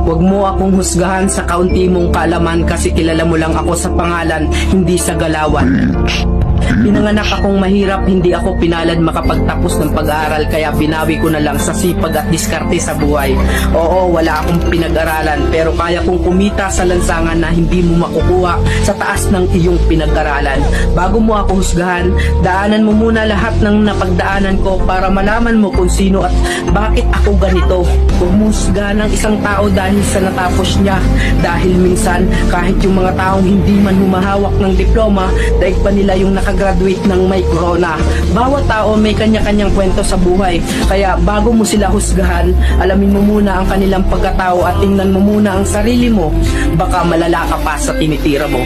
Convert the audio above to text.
Huwag mo akong husgahan sa kaunti mong kaalaman kasi kilala mo lang ako sa pangalan, hindi sa galawan. Pinanganak akong mahirap, hindi ako pinalad makapagtapos ng pag-aaral kaya binawi ko na lang sa sipag at diskarte sa buhay. Oo, wala akong pinag-aralan pero kaya kong kumita sa lansangan na hindi mo makukuha sa taas ng iyong pinag-aralan. Bago mo ako husgahan, daanan mo muna lahat ng napagdaanan ko para malaman mo kung sino at bakit ako ganito. Huwag mo husgahan ng isang tao dahil sa natapos niya. Dahil minsan, kahit yung mga taong hindi man humahawak ng diploma, daig pa nila yung nakagraduate ng may corona. Bawat tao may kanya-kanyang kwento sa buhay. Kaya bago mo sila husgahan, alamin mo muna ang kanilang pagkatao at tingnan mo muna ang sarili mo. Baka malala ka pa sa tinitira mo.